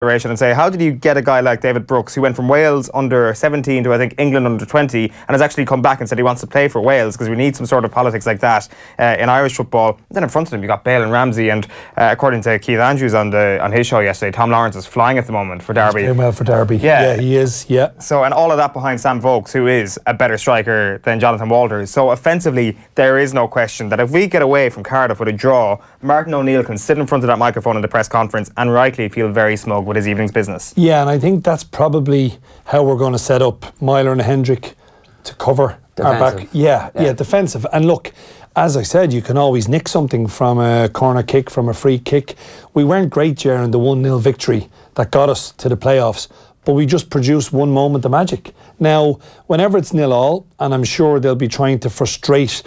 and say, how did you get a guy like David Brooks, who went from Wales under 17 to I think England under 20, and has actually come back and said he wants to play for Wales because we need some sort of politics like that in Irish football. And then in front of him you got Bale and Ramsey, and according to Keith Andrews on his show yesterday, Tom Lawrence is flying at the moment for Derby. He's playing well for Derby. Yeah, he is. Yeah. So, and all of that behind Sam Vokes, who is a better striker than Jonathan Walters. So offensively, there is no question that if we get away from Cardiff with a draw, Martin O'Neill can sit in front of that microphone in the press conference and rightly feel very smug with his evening's business. Yeah, and I think that's probably how we're going to set up Myler and Hendrick to cover our back. Yeah, defensive. And look, as I said, you can always nick something from a corner kick, from a free kick. We weren't great, Ger, in the 1-0 victory that got us to the playoffs, but we just produced one moment of magic. Now, whenever it's 0-0, and I'm sure they'll be trying to frustrate,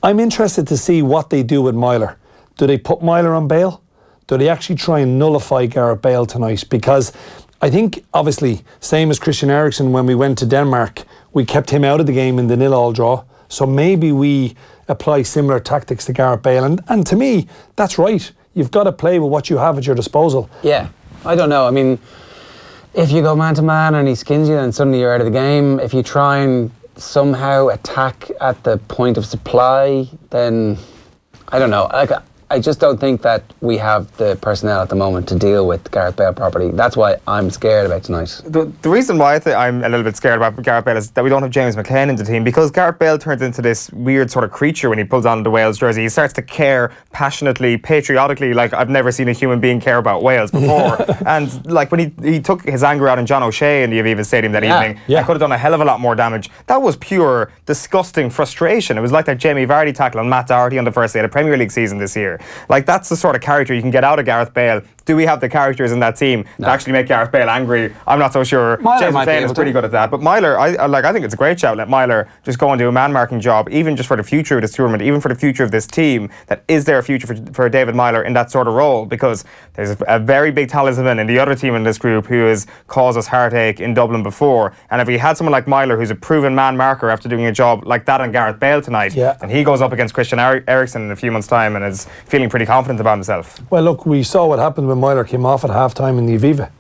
I'm interested to see what they do with Myler. Do they put Myler on Bale? Do they actually try and nullify Gareth Bale tonight? Because I think, obviously, same as Christian Eriksen when we went to Denmark, we kept him out of the game in the 0-0 draw. So maybe we apply similar tactics to Gareth Bale. And to me, that's right. You've got to play with what you have at your disposal. Yeah, I don't know. I mean, if you go man-to-man and he skins you, then suddenly you're out of the game. If you try and somehow attack at the point of supply, then I don't know. I just don't think that we have the personnel at the moment to deal with Gareth Bale properly. That's why I'm scared about tonight. The reason why I'm a little bit scared about Gareth Bale is that we don't have James McClean in the team, because Gareth Bale turns into this weird sort of creature when he pulls on the Wales jersey. He starts to care passionately, patriotically, like I've never seen a human being care about Wales before. And like when he took his anger out on John O'Shea in the Aviva Stadium that evening, I could have done a hell of a lot more damage. That was pure, disgusting frustration. It was like that Jamie Vardy tackle on Matt Doherty on the first day of the Premier League season this year. Like, that's the sort of character you can get out of Gareth Bale. Do we have the characters in that team to actually make Gareth Bale angry? I'm not so sure. James McClean is pretty good at that. But Myler, I think it's a great shout. Let Myler just go and do a man-marking job, even just for the future of this tournament, even for the future of this team. That is there a future for David Myler in that sort of role? Because there's a very big talisman in the other team in this group who has caused us heartache in Dublin before. And if we had someone like Myler, who's a proven man-marker after doing a job like that on Gareth Bale tonight, and he goes up against Christian Eriksen in a few months' time and is feeling pretty confident about himself. Well, look, we saw what happened when Myler came off at half-time in the Aviva.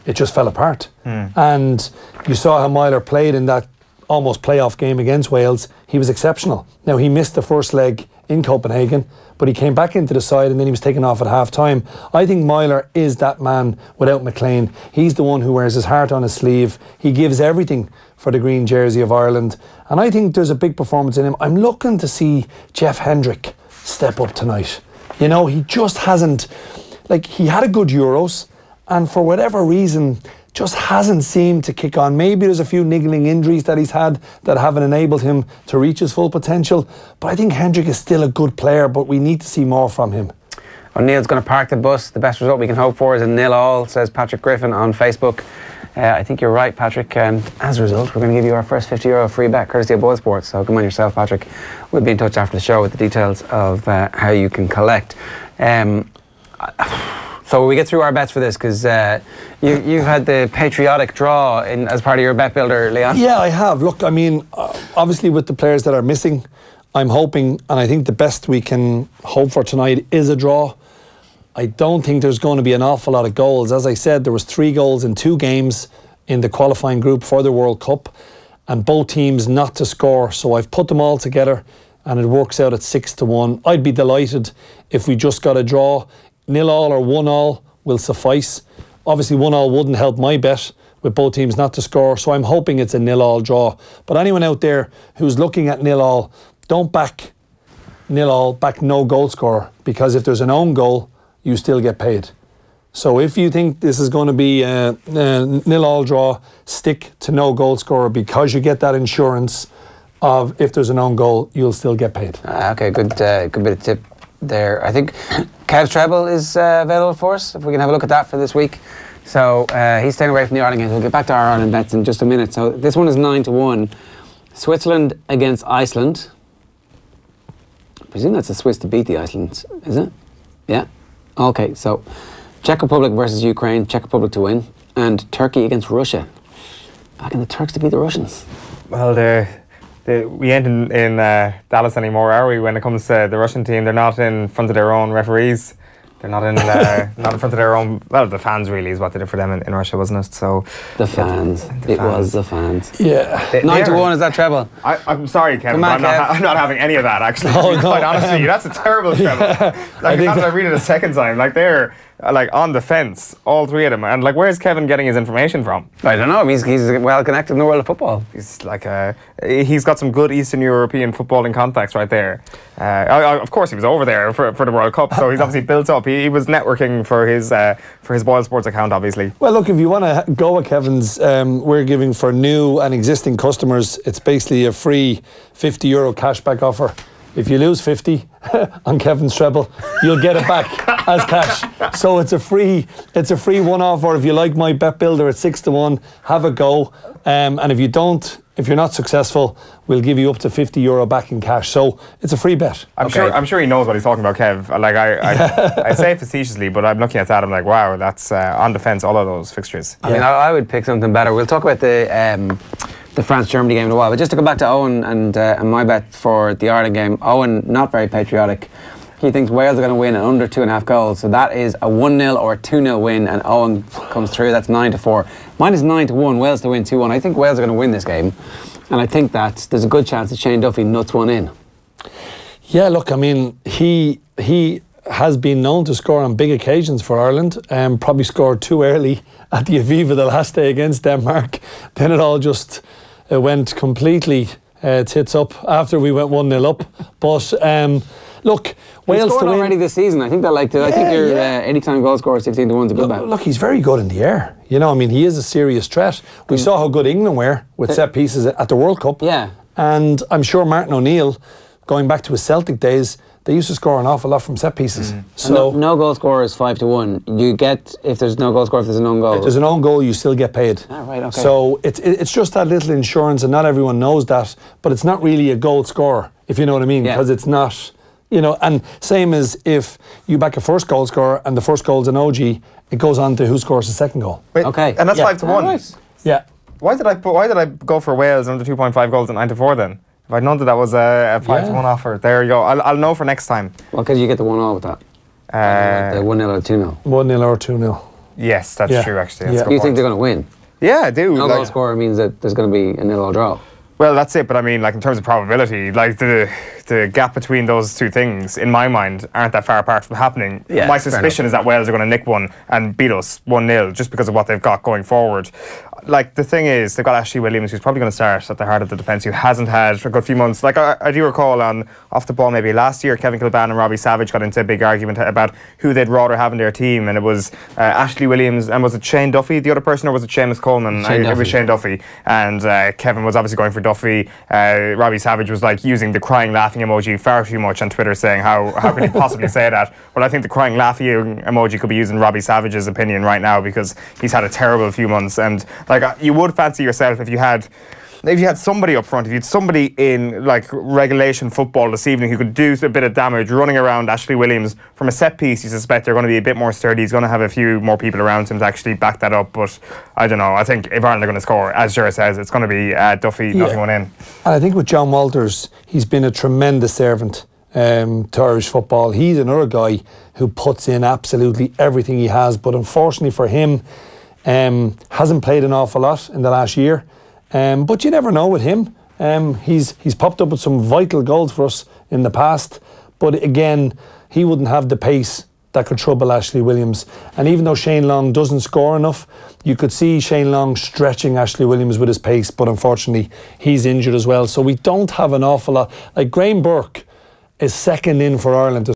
It just fell apart. And you saw how Myler played in that almost playoff game against Wales. He was exceptional. Now, he missed the first leg in Copenhagen, but he came back into the side and then he was taken off at half-time. I think Myler is that man without McClean. He's the one who wears his heart on his sleeve. He gives everything for the green jersey of Ireland. And I think there's a big performance in him. I'm looking to see Jeff Hendrick step up tonight. You know, he just hasn't, like, he had a good Euros, and for whatever reason, just hasn't seemed to kick on. Maybe there's a few niggling injuries that he's had that haven't enabled him to reach his full potential. But I think Hendrick is still a good player, but we need to see more from him. O'Neill's going to park the bus. The best result we can hope for is a 0-0, says Patrick Griffin on Facebook. I think you're right, Patrick. And as a result, we're going to give you our first €50 free bet, courtesy of BoyleSports. So come on yourself, Patrick. We'll be in touch after the show with the details of how you can collect. So we get through our bets for this, because you've had the patriotic draw as part of your bet builder, Leon. Yeah, I have. Look, I mean, obviously with the players that are missing, I'm hoping, and I think the best we can hope for tonight is a draw. I don't think there's going to be an awful lot of goals. As I said, there was 3 goals in 2 games in the qualifying group for the World Cup, and both teams not to score. So I've put them all together, and it works out at 6-1. I'd be delighted if we just got a draw. 0-0 or 1-0 will suffice. Obviously 1-0 wouldn't help my bet with both teams not to score, so I'm hoping it's a 0-0 draw. But anyone out there who's looking at 0-0, don't back 0-0, back no goal scorer, because if there's an own goal, you still get paid. So if you think this is going to be a 0-0 draw, stick to no goal scorer, because you get that insurance of if there's an own goal, you'll still get paid. Okay, good bit of tip there. I think Kev's treble is available for us, if we can have a look at that for this week. So he's staying away from the Ireland games. We'll get back to our Ireland bets in just a minute. So this one is 9-1. Switzerland against Iceland. I presume that's the Swiss to beat the Iceland, is it? Yeah. Okay, so Czech Republic versus Ukraine, Czech Republic to win, and Turkey against Russia. Back in the Turks to beat the Russians. Well, we ain't in Dallas anymore, are we, when it comes to the Russian team? They're not in front of their own referees. They're not in not in front of their own. Well, the fans really is what they did for them in Russia, wasn't it? So the fans. It was the fans. Yeah. 9-1 is that treble? I'm sorry, Kevin, Come on, but Kev. I'm not having any of that, actually. Oh, Quite no. honestly, that's a terrible treble. Like, now that I read it a second time, like, they're like on the fence, all three of them. And like, where's Kevin getting his information from? I don't know. He's well connected in the world of football. He's like he's got some good Eastern European footballing contacts right there. Of course, he was over there for the World Cup, so he's obviously built up. He was networking for his BoyleSports account, obviously. Well, look, if you want to go with Kevin's, we're giving for new and existing customers, it's basically a free €50 cashback offer. If you lose 50 on Kevin's treble, you'll get it back as cash. So it's a free one-off. Or if you like my bet builder at 6-1, have a go. And if you're not successful, we'll give you up to €50 back in cash. So it's a free bet. I'm sure he knows what he's talking about, Kev. Like I say it facetiously, but I'm looking at that. I'm like, wow, that's on the fence. All of those fixtures. I mean, I would pick something better. We'll talk about the France-Germany game in a while. But just to go back to Eoin and my bet for the Ireland game, Eoin, not very patriotic. He thinks Wales are going to win at under 2.5 goals. So that is a 1-0 or a 2-0 win, and Eoin comes through. That's 9-4. Mine is 9-1. Wales to win 2-1. I think Wales are going to win this game, and I think that there's a good chance that Shane Duffy nuts one in. Yeah, look, I mean, he has been known to score on big occasions for Ireland. Probably scored too early at the Aviva the last day against Denmark. Then it all just went completely tits up after we went 1-0 up. But look, Wales scored to win already this season. I think they liked it. I think your anytime goal scorer 16-1 is a good bet. Look, he's very good in the air. You know, I mean, he is a serious threat. We saw how good England were with set pieces at the World Cup. Yeah. And I'm sure Martin O'Neill, going back to his Celtic days, they used to score an awful lot from set pieces. So no goal scorer is 5-1. You get, if there's no goal scorer, if there's an own goal. if there's an own goal, you still get paid. Ah, right, okay. So it's just that little insurance, and not everyone knows that, but it's not really a goal scorer, if you know what I mean, Yeah. because it's not, you know, and same as if you back a first goal scorer and the first goal's an OG, it goes on to who scores the second goal. Wait, Okay. and that's Yeah. 5-1. Ah, right. Yeah. Why did I go for Wales under 2.5 goals at 9-4 then? If I'd known that was a 5-1 offer, there you go. I'll know for next time. Well, because you get the 1-0 with that. The 1-0 or 2-0. 1-0 or 2-0. Yes, that's Yeah. true. Actually, Yeah. that's a good You think point. they're going to win? Yeah, I do. No like- goal scorer means that there's going to be a 0 draw. Well, that's it. But I mean, like in terms of probability, like the gap between those two things, in my mind, aren't that far apart from happening. Yeah, My fair suspicion is that Wales are going to nick one and beat us 1-0 just because of what they've got going forward. Like the thing is, they've got Ashley Williams, who's probably going to start at the heart of the defence, who hasn't had a good few months. Like I do recall on Off the Ball maybe last year, Kevin Kilbane and Robbie Savage got into a big argument about who they'd rather have in their team, and it was Ashley Williams and was it Shane Duffy, the other person, or was it Seamus Coleman? It was Shane Duffy, and Kevin was obviously going for Duffy. Robbie Savage was like using the crying laughing emoji far too much on Twitter, saying how could he possibly say that? Well, I think the crying laughing emoji could be used in Robbie Savage's opinion right now, because he's had a terrible few months, and like you would fancy yourself if you had somebody up front, if you had somebody in like regulation football this evening who could do a bit of damage running around Ashley Williams from a set piece. You suspect they're going to be a bit more sturdy. He's going to have a few more people around him to actually back that up. But I don't know. I think if Ireland are going to score, as Ger says, it's going to be Duffy knocking one in. And I think with John Walters, he's been a tremendous servant to Irish football. He's another guy who puts in absolutely everything he has, but unfortunately for him, hasn't played an awful lot in the last year. But you never know with him. He's popped up with some vital goals for us in the past, but again, he wouldn't have the pace that could trouble Ashley Williams. And even though Shane Long doesn't score enough, you could see Shane Long stretching Ashley Williams with his pace, but unfortunately he's injured as well. So we don't have an awful lot. Like Graham Burke is second in for Ireland to